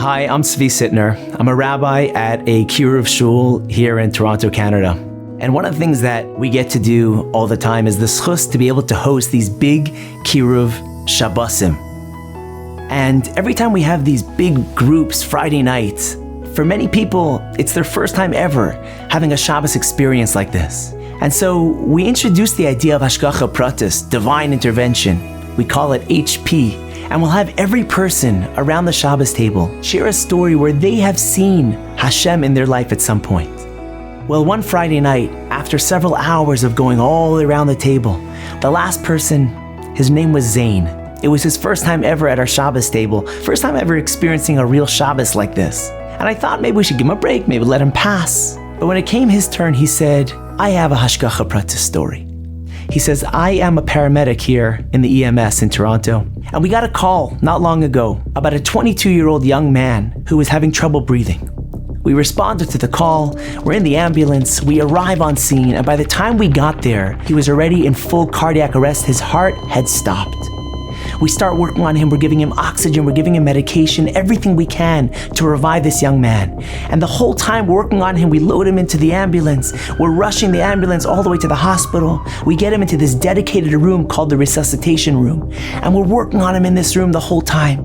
Hi, I'm סיטנר. I'm a rabbi at a Kiruv shul here in Toronto, Canada. And one of the things that we get to do all the time is the schus to be able to host these big Kiruv Shabbosim. And every time we have these big groups Friday nights, for many people, it's their first time ever having a Shabbos experience like this. And so we introduced the idea of השגחה, פרטית, divine intervention. We call it HP. And we'll have every person around the Shabbos table share a story where they have seen Hashem in their life at some point. Well, one Friday night, after several hours of going all around the table, the last person, his name was Zain. It was his first time ever at our Shabbos table, first time ever experiencing a real Shabbos like this. And I thought maybe we should give him a break, maybe let him pass. But when it came his turn, he said, I have a השגחה פרטית story. He says, I am a paramedic here in the EMS in Toronto, and we got a call not long ago about a 22-year-old young man who was having trouble breathing. We responded to the call, we're in the ambulance, we arrive on scene, and by the time we got there, he was already in full cardiac arrest, his heart had stopped. We start working on him, we're giving him oxygen, we're giving him medication, everything we can to revive this young man. And the whole time we're working on him, we load him into the ambulance. We're rushing the ambulance all the way to the hospital. We get him into this dedicated room called the resuscitation room. And we're working on him in this room the whole time.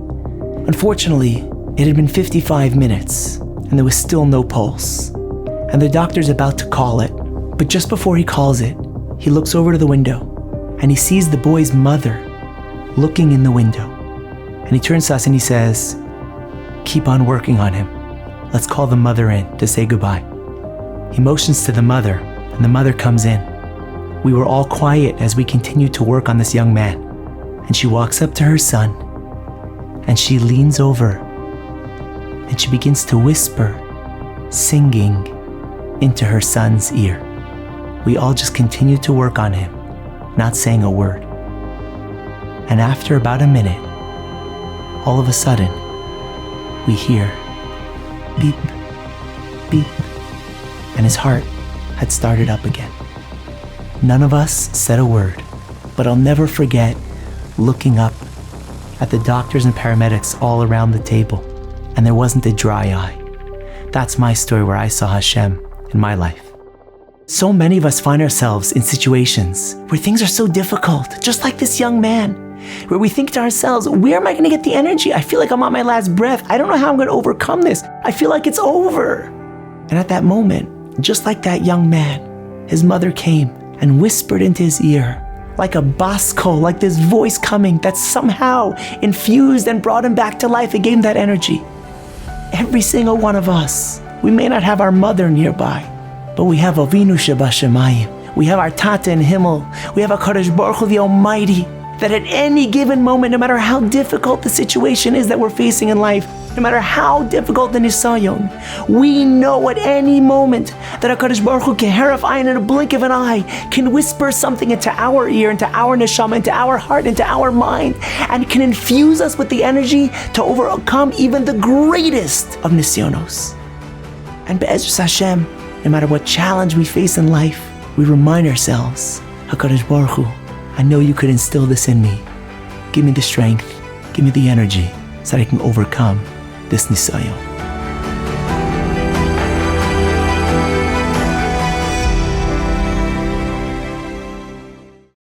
Unfortunately, it had been 55 minutes and there was still no pulse. And the doctor's about to call it. But just before he calls it, he looks over to the window and he sees the boy's mother looking in the window. And he turns to us and he says, keep on working on him. Let's call the mother in to say goodbye. He motions to the mother and the mother comes in. We were all quiet as we continued to work on this young man. And she walks up to her son and she leans over and she begins to whisper, singing into her son's ear. We all just continued to work on him, not saying a word. And after about a minute, all of a sudden, we hear beep, beep, and his heart had started up again. None of us said a word, but I'll never forget looking up at the doctors and paramedics all around the table, and there wasn't a dry eye. That's my story where I saw Hashem in my life. So many of us find ourselves in situations where things are so difficult, just like this young man, where we think to ourselves, where am I going to get the energy? I feel like I'm on my last breath. I don't know how I'm going to overcome this. I feel like it's over. And at that moment, just like that young man, his mother came and whispered into his ear, like a baskol, like this voice coming that somehow infused and brought him back to life. It gave him that energy. Every single one of us, we may not have our mother nearby, but we have Avinu Shebashamayim. We have our Tata in Himmel. We have HaKadosh Baruch Hu, the Almighty, that at any given moment, no matter how difficult the situation is that we're facing in life, no matter how difficult the nisayon, we know at any moment that HaKadosh Baruch Hu, keharaf ayin, in a blink of an eye, can whisper something into our ear, into our neshama, into our heart, into our mind, and can infuse us with the energy to overcome even the greatest of nisyonos. And be'ezras Hashem, no matter what challenge we face in life, we remind ourselves, HaKadosh Baruch Hu, I know you could instill this in me. Give me the strength, give me the energy so that I can overcome this nisayon.